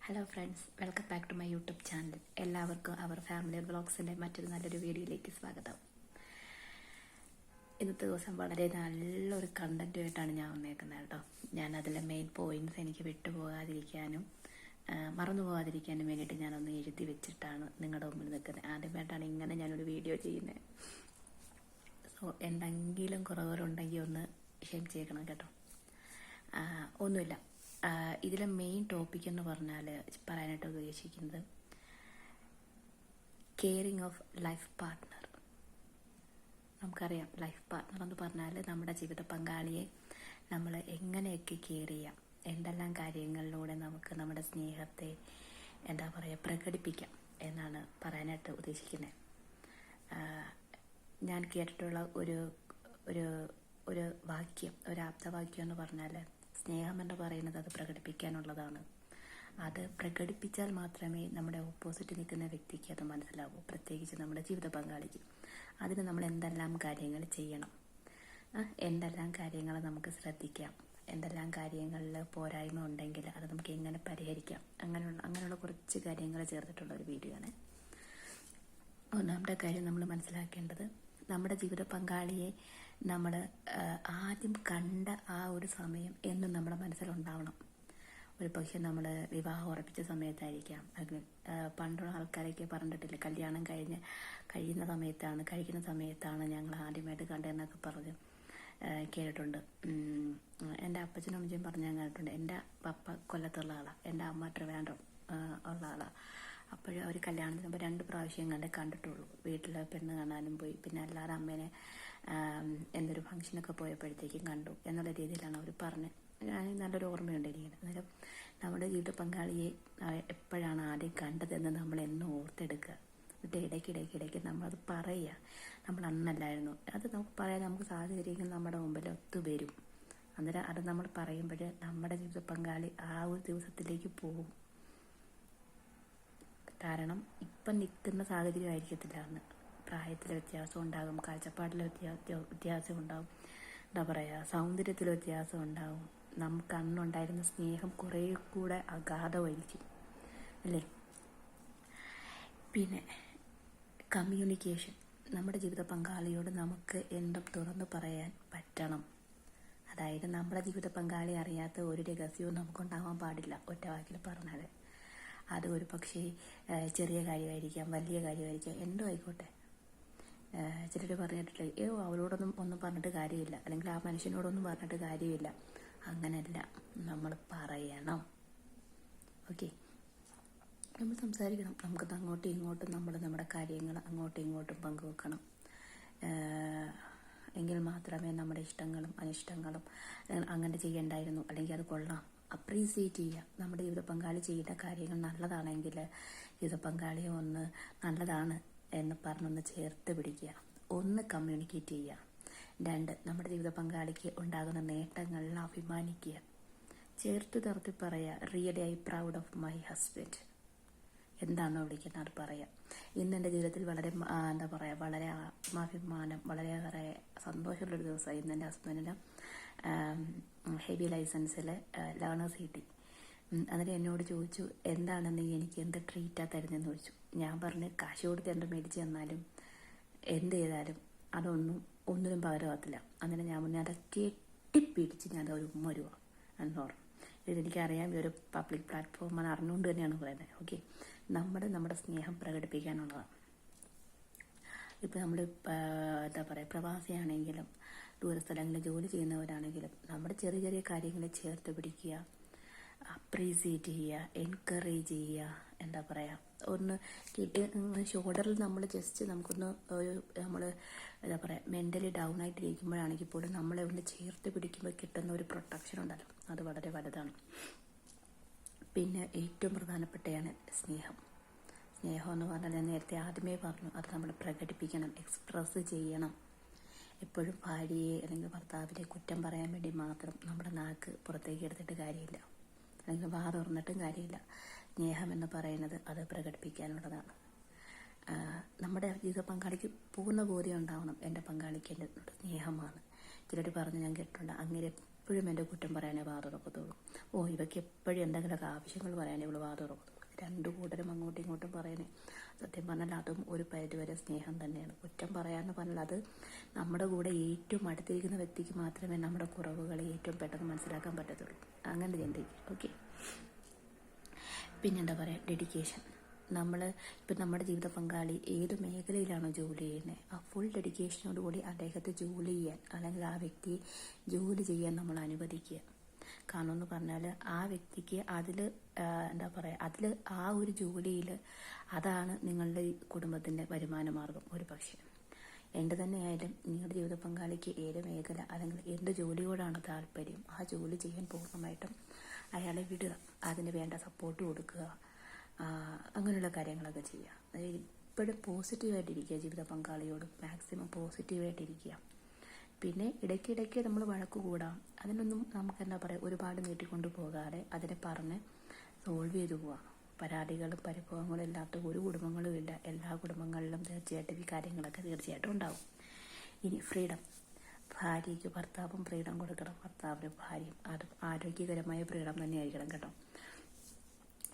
Hello friends, welcome back to my YouTube channel. എല്ലാവർക്കും അവർ family വ്ളോഗ്സിൻ്റെ മറ്റൊരു നല്ലൊരു വീഡിയോയിലേക്ക് സ്വാഗതം. ഇന്നത്തെ ദിവസം വളരെ നല്ലൊരു കണ്ടൻറ്റുമായിട്ടാണ് ഞാൻ വന്നേക്കുന്നത് കേട്ടോ. ഞാൻ അതിലെ മെയിൻ പോയിൻറ്റ്സ് എനിക്ക് വിട്ടുപോകാതിരിക്കാനും മറന്നു പോകാതിരിക്കാനും വേണ്ടിയിട്ട് ഞാനൊന്ന് എഴുതി വെച്ചിട്ടാണ് നിങ്ങളുടെ മുമ്പിൽ നിൽക്കുന്നത്. ആദ്യമായിട്ടാണ് ഇങ്ങനെ ഞാനൊരു വീഡിയോ ചെയ്യുന്നത്. സോ എന്തെങ്കിലും കുറവുകളുണ്ടെങ്കിൽ ഒന്ന് ക്ഷമിച്ചേക്കണം കേട്ടോ. ഒന്നുമില്ല, ഇതിലെ മെയിൻ ടോപ്പിക് എന്ന് പറഞ്ഞാൽ പറയാനായിട്ട് ഉദ്ദേശിക്കുന്നത് കെയറിങ് ഓഫ് ലൈഫ് പാർട്ട്ണർ. നമുക്കറിയാം, ലൈഫ് പാർട്ട്ണർ എന്ന് പറഞ്ഞാൽ നമ്മുടെ ജീവിത പങ്കാളിയെ നമ്മൾ എങ്ങനെയൊക്കെ കെയർ ചെയ്യാം, എന്തെല്ലാം കാര്യങ്ങളിലൂടെ നമുക്ക് നമ്മുടെ സ്നേഹത്തെ പ്രകടിപ്പിക്കാം എന്നാണ് പറയാനായിട്ട് ഉദ്ദേശിക്കുന്നത്. ഞാൻ കേട്ടിട്ടുള്ള ഒരു ഒരു ഒരു വാക്യം, ഒരു ആപ്തവാക്യം എന്ന് പറഞ്ഞാൽ, സ്നേഹം എന്ന് പറയുന്നത് അത് പ്രകടിപ്പിക്കാനുള്ളതാണ്. അത് പ്രകടിപ്പിച്ചാൽ മാത്രമേ നമ്മുടെ ഓപ്പോസിറ്റ് നിൽക്കുന്ന വ്യക്തിക്ക് അത് മനസ്സിലാവൂ, പ്രത്യേകിച്ച് നമ്മുടെ ജീവിത പങ്കാളിക്ക്. അതിന് നമ്മൾ എന്തെല്ലാം കാര്യങ്ങൾ ചെയ്യണം, എന്തെല്ലാം കാര്യങ്ങൾ നമുക്ക് ശ്രദ്ധിക്കാം, എന്തെല്ലാം കാര്യങ്ങളിൽ പോരായ്മ ഉണ്ടെങ്കിൽ അത് നമുക്ക് എങ്ങനെ പരിഹരിക്കാം, അങ്ങനെയുള്ള കുറച്ച് കാര്യങ്ങൾ ചേർത്തിട്ടുള്ള ഒരു വീഡിയോ ആണ്. ഒന്നാമത്തെ കാര്യം നമ്മൾ മനസ്സിലാക്കേണ്ടത്, നമ്മുടെ ജീവിത പങ്കാളിയെ നമ്മൾ ആദ്യം കണ്ട ആ ഒരു സമയം എന്നും നമ്മുടെ മനസ്സിലുണ്ടാവണം. ഒരു പക്ഷേ നമ്മൾ വിവാഹം ഉറപ്പിച്ച സമയത്തായിരിക്കാം, അല്ലെങ്കിൽ പണ്ടുള്ള ആൾക്കാരൊക്കെ പറഞ്ഞിട്ടില്ല, കല്യാണം കഴിക്കുന്ന സമയത്താണ് ഞങ്ങൾ ആദ്യമായിട്ട് കണ്ടതെന്നൊക്കെ പറഞ്ഞ് കേട്ടിട്ടുണ്ട്. എൻ്റെ അപ്പച്ചനും അമ്മച്ചും പറഞ്ഞ് ഞാൻ കേട്ടിട്ടുണ്ട്. എൻ്റെ പപ്പ കൊല്ലത്തുള്ള ആളാണ്, എൻ്റെ അമ്മ ട്രിവാൻഡ്രം ഉള്ള ആളാണ്. അപ്പോഴും അവർ കല്യാണത്തിന് മുമ്പ് 2 പ്രാവശ്യം കണ്ടിട്ടുള്ളൂ. വീട്ടിൽ പെണ്ണ് കാണാനും പോയി, പിന്നെ അല്ലാതെ അമ്മേനെ എന്തൊരു ഫംഗ്ഷനൊക്കെ പോയപ്പോഴത്തേക്കും കണ്ടു എന്നുള്ള രീതിയിലാണ് അവർ പറഞ്ഞത്. ഞാൻ നല്ലൊരു ഓർമ്മയുണ്ട് എനിക്ക്. അന്നേരം നമ്മുടെ ജീവിത പങ്കാളിയെ എപ്പോഴാണ് ആദ്യം കണ്ടതെന്ന് നമ്മൾ എന്നും ഓർത്തെടുക്കുക. എന്നിട്ട് ഇടയ്ക്കിടയ്ക്ക് നമ്മളത് പറയുക. നമ്മൾ അന്നല്ലായിരുന്നു, അത് നമുക്ക് പറയാൻ നമുക്ക് സാഹചര്യങ്ങൾ നമ്മുടെ മുമ്പിൽ ഒത്തുവരും. അന്നേരം അത് നമ്മൾ പറയുമ്പോൾ നമ്മുടെ ജീവിത പങ്കാളി ആ ഒരു ദിവസത്തിലേക്ക് പോകും. കാരണം ഇപ്പം നിൽക്കുന്ന സാഹചര്യം ആയിരിക്കത്തില്ല അന്ന്. പ്രായത്തിൽ വ്യത്യാസം ഉണ്ടാകും, കാഴ്ചപ്പാടിൽ വ്യത്യാസം ഉണ്ടാകും, സൗന്ദര്യത്തിൽ വ്യത്യാസം ഉണ്ടാകും. നമുക്ക് അന്നുണ്ടായിരുന്ന സ്നേഹം കുറേ കൂടെ അഗാധമായിരിക്കും, അല്ലേ? പിന്നെ കമ്മ്യൂണിക്കേഷൻ. നമ്മുടെ ജീവിത പങ്കാളിയോട് നമുക്ക് എന്തും തുറന്നു പറയാൻ പറ്റണം. അതായത് നമ്മുടെ ജീവിത പങ്കാളി അറിയാത്ത ഒരു രഹസ്യവും നമുക്കുണ്ടാവാൻ പാടില്ല. ഒറ്റ വാക്കിൽ പറഞ്ഞാൽ അത് ഒരു പക്ഷേ ചെറിയ കാര്യമായിരിക്കാം, വലിയ കാര്യമായിരിക്കാം, എന്തോ ആയിക്കോട്ടെ. ചിലർ പറഞ്ഞിട്ടില്ലേ, അവരോടൊന്നും പറഞ്ഞിട്ട് കാര്യമില്ല, അല്ലെങ്കിൽ ആ മനുഷ്യനോടൊന്നും പറഞ്ഞിട്ട് കാര്യമില്ല. അങ്ങനെയല്ല, നമ്മൾ പറയണം. ഓക്കെ, നമ്മൾ സംസാരിക്കണം. നമുക്കത് അങ്ങോട്ടും ഇങ്ങോട്ടും നമ്മുടെ കാര്യങ്ങൾ അങ്ങോട്ടും ഇങ്ങോട്ടും പങ്കുവെക്കണം. എങ്കിൽ മാത്രമേ നമ്മുടെ ഇഷ്ടങ്ങളും അനിഷ്ടങ്ങളും അങ്ങനെ ചെയ്യണ്ടായിരുന്നു, അല്ലെങ്കിൽ അത് കൊള്ളാം, അപ്രീസിയേറ്റ് ചെയ്യുക. നമ്മുടെ ജീവിത പങ്കാളി ചെയ്യുന്ന കാര്യങ്ങൾ നല്ലതാണെങ്കിൽ ജീവിത പങ്കാളിയെ ഒന്ന് നല്ലതാണ് എന്ന് പറഞ്ഞൊന്ന് ചേർത്ത് പിടിക്കുക. ഒന്ന് കമ്മ്യൂണിക്കേറ്റ് ചെയ്യുക. 2, നമ്മുടെ ജീവിത പങ്കാളിക്ക് ഉണ്ടാകുന്ന നേട്ടങ്ങളിൽ അഭിമാനിക്കുക. ചേർത്ത് നിർത്തി പറയുക, really I proud of my husband. എന്താണോ വിളിക്കുന്നത് അത് പറയാം. ഇന്ന് എൻ്റെ ജീവിതത്തിൽ വളരെ വളരെ ആത്മാഭിമാനം, വളരെയേറെ സന്തോഷമുള്ളൊരു ദിവസമായി. ഇന്ന് എൻ്റെ ഹസ്ബൻഡിന് ഹെവി ലൈസൻസിൽ ലേണേഴ്സ് കിട്ടി. എന്നിട്ട് എന്നോട് ചോദിച്ചു, എന്താണ് നീ എനിക്ക് എന്ത് ട്രീറ്റാണ് തരുന്നതെന്ന് ചോദിച്ചു. ഞാൻ പറഞ്ഞു, കാശ് കൊടുത്ത് എന്ത് മേടിച്ച് തന്നാലും എന്ത് ചെയ്താലും ഒന്നിനും പകരമാകത്തില്ല. അന്നേരം ഞാൻ മുന്നേ അത് കെട്ടിപ്പിടിച്ച് ഞാൻ ഒരു ഉമ്മ രൂപ എന്ന് പറഞ്ഞു. ഇതെനിക്കറിയാം, ഈ ഒരു പബ്ലിക് പ്ലാറ്റ്ഫോമാണ്, അറിഞ്ഞുകൊണ്ട് തന്നെയാണ് പറയുന്നത്. ഓക്കെ, നമ്മുടെ സ്നേഹം പ്രകടിപ്പിക്കാനുള്ളതാണ്. ഇപ്പം നമ്മൾ പ്രവാസിയാണെങ്കിലും ദൂരസ്ഥലങ്ങളിൽ ജോലി ചെയ്യുന്നവരാണെങ്കിലും നമ്മുടെ ചെറിയ ചെറിയ കാര്യങ്ങളെ ചേർത്ത് പിടിക്കുക, അപ്രീസിയേറ്റ് ചെയ്യുക, എൻകറേജ് ചെയ്യുക. ഒന്ന് ഷോൾഡറിൽ നമ്മൾ ജസ്റ്റ് നമുക്കൊന്ന് നമ്മൾ മെൻ്റലി ഡൗൺ ആയിട്ടിരിക്കുമ്പോഴാണെങ്കിൽ പോലും നമ്മളെ ഒന്ന് ചേർത്ത് പിടിക്കുമ്പോൾ കിട്ടുന്ന ഒരു പ്രൊട്ടക്ഷൻ ഉണ്ടല്ലോ, അത് വളരെ വലുതാണ്. പിന്നെ ഏറ്റവും പ്രധാനപ്പെട്ടതാണ് സ്നേഹം. സ്നേഹം എന്ന് പറഞ്ഞാൽ ഞാൻ നേരത്തെ ആദ്യമേ പറഞ്ഞു, അത് നമ്മൾ പ്രകടിപ്പിക്കണം, എക്സ്പ്രസ് ചെയ്യണം. എപ്പോഴും ഭാര്യയെ അല്ലെങ്കിൽ ഭർത്താവിനെ കുറ്റം പറയാൻ വേണ്ടി മാത്രം നമ്മുടെ നാക്ക് പുറത്തേക്ക് എടുത്തിട്ട് കാര്യമില്ല, അല്ലെങ്കിൽ വാ തുറന്നിട്ടും കാര്യമില്ല. സ്നേഹം എന്ന് പറയുന്നത് അത് പ്രകടിപ്പിക്കാനുള്ളതാണ്. നമ്മുടെ ജീവിത പങ്കാളിക്ക് പൂർണ്ണ ബോധ്യം ഉണ്ടാവണം, എൻ്റെ പങ്കാളിക്ക് എൻ്റെ സ്നേഹമാണ്. ചിലർ പറഞ്ഞ് ഞാൻ കേട്ടിട്ടുണ്ട്, അങ്ങനെ എപ്പോഴും എൻ്റെ കുറ്റം പറയാനേ വാ തുറക്കത്തുള്ളൂ. ഇവയ്ക്ക് എപ്പോഴും എന്തെങ്കിലുമൊക്കെ ആവശ്യങ്ങൾ പറയാനേ ഇവള് വാ തുറക്കത്തുള്ളൂ. രണ്ടു കൂട്ടരും അങ്ങോട്ടും ഇങ്ങോട്ടും പറയാനേ. സത്യം പറഞ്ഞാൽ അതും ഒരു പരിധിവരെ സ്നേഹം തന്നെയാണ്. കുറ്റം പറയാമെന്ന് പറഞ്ഞാൽ അത് നമ്മുടെ കൂടെ ഏറ്റവും അടുത്തിരിക്കുന്ന വ്യക്തിക്ക് മാത്രമേ നമ്മുടെ കുറവുകളെ ഏറ്റവും പെട്ടെന്ന് മനസ്സിലാക്കാൻ പറ്റത്തുള്ളൂ. അങ്ങനെ ചിന്തിക്കും. ഓക്കെ. പിന്നെന്താ പറയുക, ഡെഡിക്കേഷൻ. ഇപ്പം നമ്മുടെ ജീവിത പങ്കാളി ഏത് മേഖലയിലാണോ ജോലി ചെയ്യുന്നത്, ആ ഫുൾ ഡെഡിക്കേഷനോടുകൂടി അദ്ദേഹത്തെ ജോലി ചെയ്യാൻ അല്ലെങ്കിൽ ആ വ്യക്തിയെ ജോലി ചെയ്യാൻ നമ്മൾ അനുവദിക്കുക. കാരണം എന്ന് പറഞ്ഞാൽ ആ വ്യക്തിക്ക് അതിൽ ആ ഒരു ജോലിയിൽ അതാണ് നിങ്ങളുടെ കുടുംബത്തിൻ്റെ വരുമാന മാർഗം. ഒരു പക്ഷേ എൻ്റെ തന്നെ ആയാലും നിങ്ങളുടെ ജീവിത പങ്കാളിക്ക് ഏത് മേഖല അല്ലെങ്കിൽ എന്ത് ജോലിയോടാണ് താല്പര്യം, ആ ജോലി ചെയ്യാൻ പൂർണ്ണമായിട്ടും അയാളെ വിടുക. അതിന് വേണ്ട സപ്പോർട്ട് കൊടുക്കുക. അങ്ങനെയുള്ള കാര്യങ്ങളൊക്കെ ചെയ്യുക. അതായത് എപ്പോഴും പോസിറ്റീവായിട്ടിരിക്കുക. ജീവിത പങ്കാളിയോട് മാക്സിമം പോസിറ്റീവായിട്ടിരിക്കുക. പിന്നെ ഇടയ്ക്കിടയ്ക്ക് നമ്മൾ വഴക്ക് കൂടാം. അതിനൊന്നും നമുക്ക് ഒരുപാട് നീട്ടിക്കൊണ്ട് പോകാതെ അതിനെ പറഞ്ഞ് സോൾവ് ചെയ്തു പോവാം. പരാതികളും പരിഭവങ്ങളും ഇല്ലാത്ത ഒരു കുടുംബങ്ങളും ഇല്ല. എല്ലാ കുടുംബങ്ങളിലും തീർച്ചയായിട്ടും ഈ കാര്യങ്ങളൊക്കെ തീർച്ചയായിട്ടും ഉണ്ടാവും. ഇനി ഫ്രീഡം. ഭാര്യയ്ക്ക് ഭർത്താവും ഫ്രീഡം കൊടുക്കണം, ഭർത്താവിന് ഭാര്യയും. അത് ആരോഗ്യകരമായ ഫ്രീഡം തന്നെയായിരിക്കണം കേട്ടോ.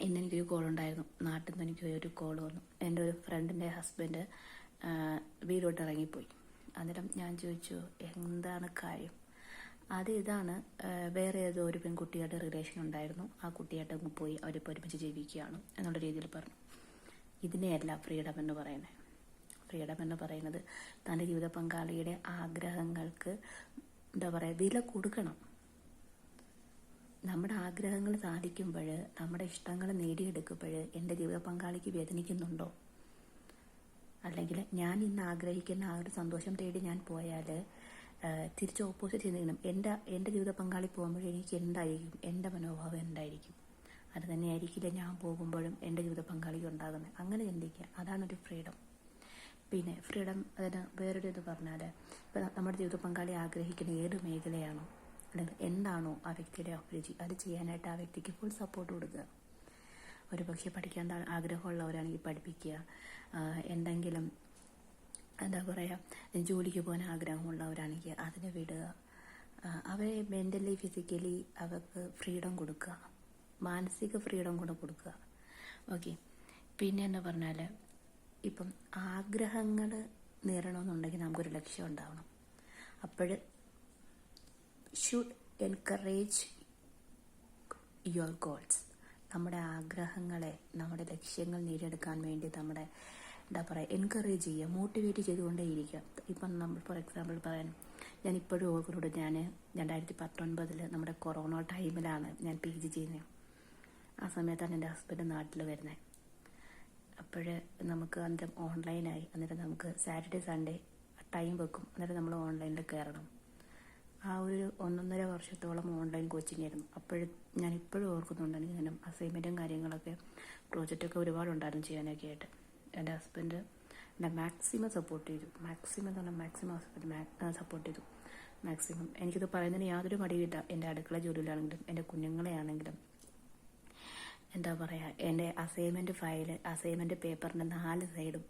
ഇന്നെനിക്കൊരു കോളുണ്ടായിരുന്നു. നാട്ടിൽ നിന്ന് എനിക്ക് ഒരു കോൾ വന്നു. എൻ്റെ ഒരു ഫ്രണ്ടിൻ്റെ ഹസ്ബൻഡ് വീടോട്ട് ഇറങ്ങിപ്പോയി. അന്നേരം ഞാൻ ചോദിച്ചു എന്താണ് കാര്യം. ഇതാണ് വേറെ ഏതോ ഒരു പെൺകുട്ടിയുടെ റിലേഷൻ ഉണ്ടായിരുന്നു. ആ കുട്ടിയായിട്ട് അങ്ങ് പോയി, അവരിപ്പോൾ ഒരുമിച്ച് ജീവിക്കുകയാണ് എന്നുള്ള രീതിയിൽ പറഞ്ഞു. ഇതിനെയല്ല ഫ്രീഡം എന്ന് പറയുന്നത്. ഫ്രീഡം എന്ന് പറയുന്നത് തൻ്റെ ജീവിത പങ്കാളിയുടെ ആഗ്രഹങ്ങൾക്ക് വില കൊടുക്കണം. നമ്മുടെ ആഗ്രഹങ്ങൾ സാധിക്കുമ്പോൾ, നമ്മുടെ ഇഷ്ടങ്ങൾ നേടിയെടുക്കുമ്പോൾ എൻ്റെ ജീവിത പങ്കാളിക്ക് വേദനിക്കുന്നുണ്ടോ? അല്ലെങ്കിൽ ഞാൻ ഇന്ന് ആഗ്രഹിക്കുന്ന ആ ഒരു സന്തോഷം തേടി ഞാൻ പോയാൽ തിരിച്ച് ഓപ്പോസിറ്റ് ചെയ്യണം. എൻ്റെ ജീവിത പങ്കാളി പോകുമ്പോഴും എനിക്ക് എന്തായിരിക്കും, എൻ്റെ മനോഭാവം എന്തായിരിക്കും? അത് തന്നെയായിരിക്കില്ല ഞാൻ പോകുമ്പോഴും എൻ്റെ ജീവിത പങ്കാളിക്ക് ഉണ്ടാകുന്നത്. അങ്ങനെ ചിന്തിക്കുക. അതാണൊരു ഫ്രീഡം. പിന്നെ ഫ്രീഡം അതിന് വേറൊരു ഇത് പറഞ്ഞാൽ, ഇപ്പം നമ്മുടെ ജീവിത പങ്കാളി ആഗ്രഹിക്കുന്ന ഏത് മേഖലയാണോ അല്ലെങ്കിൽ എന്താണോ ആ വ്യക്തിയുടെ അഭിരുചി, അത് ചെയ്യാനായിട്ട് ആ വ്യക്തിക്ക് ഫുൾ സപ്പോർട്ട് കൊടുക്കുക. ഒരു പക്ഷേ പഠിക്കാൻ ആഗ്രഹമുള്ളവരാണെങ്കിൽ പഠിപ്പിക്കുക. എന്തെങ്കിലും ജോലിക്ക് പോകാൻ ആഗ്രഹമുള്ളവരാണെങ്കിൽ അതിന് വിടുക. അവരെ മെൻ്റലി ഫിസിക്കലി അവർക്ക് ഫ്രീഡം കൊടുക്കുക, മാനസിക ഫ്രീഡം കൂടെ കൊടുക്കുക. ഓക്കെ. പിന്നെ എന്ന് പറഞ്ഞാൽ ഇപ്പം ആഗ്രഹങ്ങൾ നേടണമെന്നുണ്ടെങ്കിൽ നമുക്കൊരു ലക്ഷ്യം ഉണ്ടാവണം. അപ്പോൾ ഷുഡ് എൻകറേജ് യുവർ ഗോൾസ്. നമ്മുടെ ആഗ്രഹങ്ങളെ, നമ്മുടെ ലക്ഷ്യങ്ങൾ നേടിയെടുക്കാൻ വേണ്ടി നമ്മുടെ എൻകറേജ് ചെയ്യുക, മോട്ടിവേറ്റ് ചെയ്തുകൊണ്ടേയിരിക്കുക. ഇപ്പം നമ്മൾ ഫോർ എക്സാമ്പിൾ ഞാൻ ഇപ്പോഴും ഓർക്കുന്നുണ്ട്. ഞാൻ 2019 നമ്മുടെ കൊറോണ ടൈമിലാണ് ഞാൻ PG ചെയ്യുന്നത്. ആ സമയത്താണ് എൻ്റെ ഹസ്ബൻഡ് നാട്ടിൽ വരുന്നത്. അപ്പോൾ നമുക്ക് അന്നേരം ഓൺലൈനായി. അന്നേരം നമുക്ക് സാറ്റർഡേ സൺഡേ ടൈം വെക്കും. അന്നേരം നമ്മൾ ഓൺലൈനിൽ കയറണം. ആ ഒരു 1.5 വർഷത്തോളം ഓൺലൈൻ കോച്ചിങ് ആയിരുന്നു. ഞാൻ ഇപ്പോഴും ഓർക്കുന്നുണ്ട്. ഇങ്ങനെ അസൈൻമെൻറ്റും കാര്യങ്ങളൊക്കെ പ്രോജക്റ്റൊക്കെ ഒരുപാടുണ്ടായിരുന്നു ചെയ്യാനൊക്കെ ആയിട്ട്. എൻ്റെ ഹസ്ബൻഡ് എന്നെ മാക്സിമം സപ്പോർട്ട് ചെയ്തു. മാക്സിമം സപ്പോർട്ട് ചെയ്തു. എനിക്കിത് പറയുന്നതിന് യാതൊരു മടിയില്ല. എൻ്റെ അടുക്കള ജോലിയിലാണെങ്കിലും എൻ്റെ കുഞ്ഞുങ്ങളെ ആണെങ്കിലും എൻ്റെ അസൈൻമെൻറ്റ് പേപ്പറിൻ്റെ 4 സൈഡും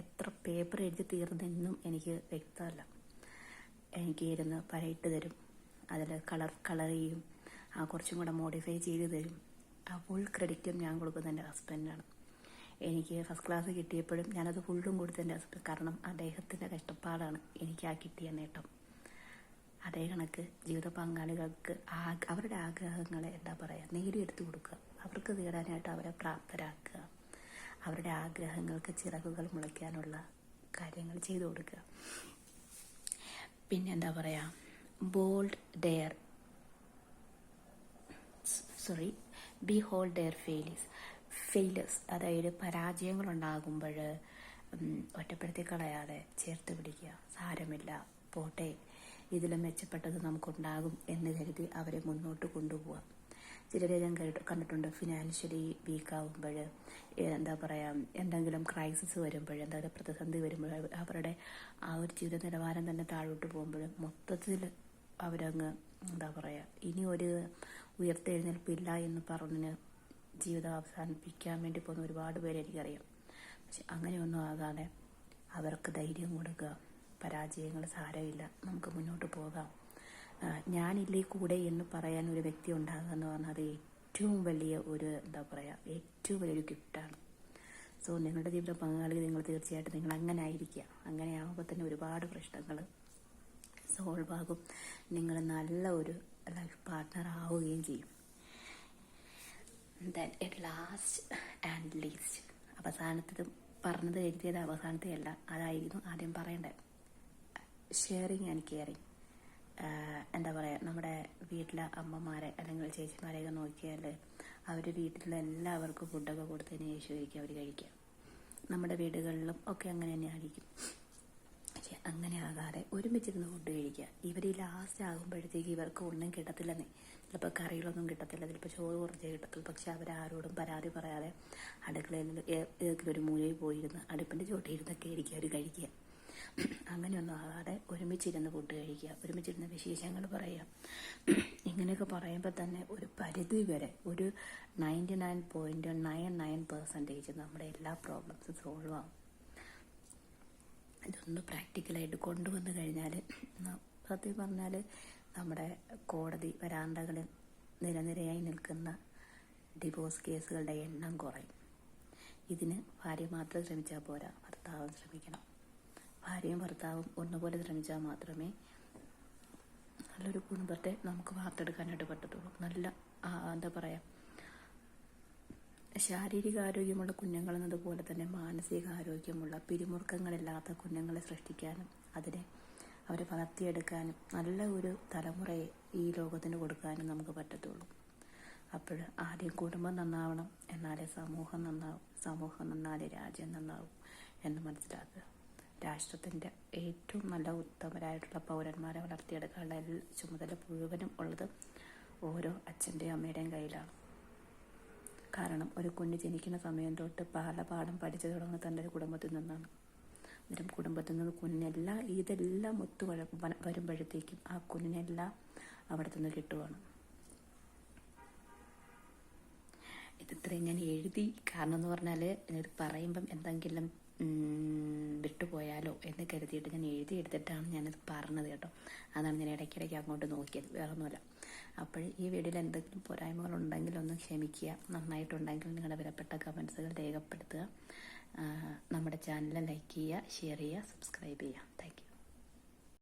എത്ര പേപ്പർ എഴുതി തീർന്നെന്നും എനിക്ക് വ്യക്തമല്ല. എനിക്ക് ഇരുന്ന് പറയിട്ട് തരും. അതിൽ കളർ ചെയ്യും, കുറച്ചും കൂടെ മോഡിഫൈ ചെയ്ത് തരും. ആ ഫുൾ ക്രെഡിറ്റും ഞാൻ കൊടുക്കുന്നത് എൻ്റെ ഹസ്ബൻഡിനാണ്. എനിക്ക് ഫസ്റ്റ് ക്ലാസ് കിട്ടിയപ്പോഴും ഞാനത് ഫുള്ളും കൊടുത്ത് എൻ്റെ ഹസ്ബൻഡ്. കാരണം അദ്ദേഹത്തിൻ്റെ കഷ്ടപ്പാടാണ് എനിക്ക് ആ കിട്ടിയ നേട്ടം. അതേ കണക്ക് ജീവിത പങ്കാളികൾക്ക് അവരുടെ ആഗ്രഹങ്ങളെ നേടിയെടുത്ത് കൊടുക്കുക. അവർക്ക് നേടാനായിട്ട് അവരെ പ്രാപ്തരാക്കുക. അവരുടെ ആഗ്രഹങ്ങൾക്ക് ചിറകുകൾ മുളയ്ക്കാനുള്ള കാര്യങ്ങൾ ചെയ്തു കൊടുക്കുക. പിന്നെ ബിഹോൾഡ് ദെയർ ഫെയിലേഴ്സ്. അതായത് പരാജയങ്ങളുണ്ടാകുമ്പോൾ ഒറ്റപ്പെടുത്തി കളയാതെ ചേർത്ത് പിടിക്കുക. സാരമില്ല, പോട്ടെ, ഇതിലും മെച്ചപ്പെട്ടത് നമുക്കുണ്ടാകും എന്ന് കരുതി അവരെ മുന്നോട്ട് കൊണ്ടുപോവുക. ചിലരെ ഞാൻ കണ്ടിട്ടുണ്ട്, ഫിനാൻഷ്യലി വീക്കാവുമ്പോൾ എന്തെങ്കിലും ക്രൈസിസ് വരുമ്പോൾ, എന്തെങ്കിലും പ്രതിസന്ധി വരുമ്പോൾ അവരുടെ ആ ഒരു ജീവിത നിലവാരം തന്നെ താഴോട്ട് പോകുമ്പോൾ മൊത്തത്തിൽ അവരങ്ങ് ഇനി ഒരു ഉയർത്തെഴുന്നേൽപ്പില്ല എന്ന് പറഞ്ഞ് ജീവിതം അവസാനിപ്പിക്കാൻ വേണ്ടി പോകുന്ന ഒരുപാട് പേരെ എനിക്കറിയാം. പക്ഷെ അങ്ങനെയൊന്നും ആകാതെ അവർക്ക് ധൈര്യം കൊടുക്കുക. പരാജയങ്ങൾ സാരമില്ല, നമുക്ക് മുന്നോട്ട് പോകാം. ഞാനില്ലേ കൂടെ എന്ന് പറയാൻ ഒരു വ്യക്തി ഉണ്ടാകുക എന്ന് പറഞ്ഞാൽ അത് ഏറ്റവും വലിയ ഒരു എന്താ പറയുക, ഏറ്റവും വലിയൊരു ഗിഫ്റ്റാണ്. സോ നിങ്ങളുടെ ജീവിത പങ്കാളി നിങ്ങൾ തീർച്ചയായിട്ടും നിങ്ങൾ അങ്ങനെ ആയിരിക്കുക. അങ്ങനെ ആകുമ്പോൾ തന്നെ ഒരുപാട് പ്രശ്നങ്ങൾ സോൾവ് ആകും. നിങ്ങൾ നല്ല ഒരു ലൈഫ് പാർട്ട്ണർ ആവുകയും ചെയ്യും. Then at last and least, അവസാനത്തതും പറഞ്ഞത് എഴുതിയത് അവസാനത്തെ അല്ല, അതായിരുന്നു ആദ്യം പറയേണ്ടത്. Sharing and caring. എന്താ പറയുക, നമ്മുടെ വീട്ടിലെ അമ്മമാരെ അല്ലെങ്കിൽ ചേച്ചിമാരെയൊക്കെ നോക്കിയാൽ അവർ വീട്ടിലെ എല്ലാവർക്കും ഫുഡൊക്കെ കൊടുത്തതിന് ശേഷമായിരിക്കും അവർ കഴിക്കുക. നമ്മുടെ വീടുകളിലും ഒക്കെ അങ്ങനെ തന്നെ ആയിരിക്കും. പക്ഷെ അങ്ങനെ ആകാതെ ഒരുമിച്ചിരുന്ന് ഫുഡ് കഴിക്കുക. ഇവർ ഈ ലാസ്റ്റ് ആകുമ്പോഴത്തേക്ക് ഇവർക്ക് ഒന്നും കിട്ടത്തില്ലെന്നേ. ചിലപ്പോൾ കറികളൊന്നും കിട്ടത്തില്ല, ചിലപ്പോൾ ചോറ് കുറച്ചേ കിട്ടത്തുള്ളൂ. പക്ഷെ അവരാരോടും പരാതി പറയാതെ അടുക്കളയിൽ ഏതെങ്കിലും ഒരു മൂലയിൽ പോയിരുന്ന് അടുപ്പിൻ്റെ ചോട്ടിയിരുന്നൊക്കെ ആയിരിക്കും അവർ കഴിക്കുക. അങ്ങനെയൊന്നും ആകാതെ ഒരുമിച്ചിരുന്ന് ഫുഡ് കഴിക്കുക, ഒരുമിച്ചിരുന്ന് വിശേഷങ്ങൾ പറയുക. ഇങ്ങനെയൊക്കെ പറയുമ്പോൾ തന്നെ ഒരു പരിധി വരെ ഒരു 99.99% നമ്മുടെ എല്ലാ പ്രോബ്ലംസും സോൾവ് ആവും. ഇതൊന്ന് പ്രാക്ടിക്കലായിട്ട് കൊണ്ടുവന്നു കഴിഞ്ഞാൽ സത്യം പറഞ്ഞാൽ നമ്മുടെ കോടതി വരാന്തകളിൽ നിരനിരയായി നിൽക്കുന്ന ഡിവോഴ്സ് കേസുകളുടെ എണ്ണം കുറയും. ഇതിന് ഭാര്യ മാത്രം ശ്രമിച്ചാൽ പോരാ, ഭർത്താവും ശ്രമിക്കണം. ഭാര്യയും ഭർത്താവും ഒന്നുപോലെ ശ്രമിച്ചാൽ മാത്രമേ നല്ലൊരു കുടുംബത്തെ നമുക്ക് വാർത്തെടുക്കാനായിട്ട് പറ്റത്തുള്ളൂ. നല്ല എന്താ പറയുക, ശാരീരികാരോഗ്യമുള്ള കുഞ്ഞുങ്ങൾ എന്നതുപോലെ തന്നെ മാനസികാരോഗ്യമുള്ള പിരിമുറുക്കങ്ങളില്ലാത്ത കുഞ്ഞുങ്ങളെ സൃഷ്ടിക്കാനും അവരെ വളർത്തിയെടുക്കാനും നല്ല ഒരു തലമുറയെ ഈ ലോകത്തിന് കൊടുക്കാനും നമുക്ക് പറ്റത്തുള്ളൂ. അപ്പോൾ ആദ്യം കുടുംബം നന്നാവണം, എന്നാലേ സമൂഹം നന്നാവും, സമൂഹം നന്നാലേ രാജ്യം നന്നാവും എന്ന് മനസ്സിലാക്കുക. രാഷ്ട്രത്തിൻ്റെ ഏറ്റവും നല്ല ഉത്തമരായിട്ടുള്ള പൗരന്മാരെ വളർത്തിയെടുക്കാനുള്ള ചുമതല മുഴുവനും ഉള്ളത് ഓരോ അച്ഛൻ്റെയും അമ്മയുടെയും കയ്യിലാണ്. കാരണം ഒരു കുഞ്ഞ് ജനിക്കുന്ന സമയം തൊട്ട് പാഠം പഠിച്ചു തുടങ്ങുന്നത് തൻ്റെ ഒരു കുടുംബത്തിൽ നിന്നാണ്. അന്നേരം കുടുംബത്തിൽ നിന്ന് ഇതെല്ലാം വരുമ്പോഴത്തേക്കും ആ കുഞ്ഞിനെല്ലാം അവിടെ നിന്ന് കിട്ടുവാണ്. ഇതിത്രയും ഞാൻ എഴുതി, കാരണം എന്ന് പറഞ്ഞാൽ ഇത് പറയുമ്പം എന്തെങ്കിലും വിട്ടുപോയാലോ എന്ന് കരുതിയിട്ട് ഞാൻ എഴുതിയെടുത്തിട്ടാണ് ഞാനിത് പറഞ്ഞത് കേട്ടോ. അതാണ് ഞാൻ ഇടയ്ക്കിടയ്ക്ക് അങ്ങോട്ട് നോക്കിയത്, വേറെ ഒന്നുമില്ല. അപ്പോൾ ഈ വീഡിയോയിൽ എന്തെങ്കിലും പോരായ്മകളുണ്ടെങ്കിൽ ഒന്ന് ക്ഷമിക്കുക. നന്നായിട്ടുണ്ടെങ്കിൽ നിങ്ങളുടെ വിലപ്പെട്ട കമൻസുകൾ രേഖപ്പെടുത്തുക. നമ്മുടെ ചാനൽ ലൈക്ക് ചെയ്യുക, ഷെയർ ചെയ്യുക, സബ്സ്ക്രൈബ് ചെയ്യുക. Thank you.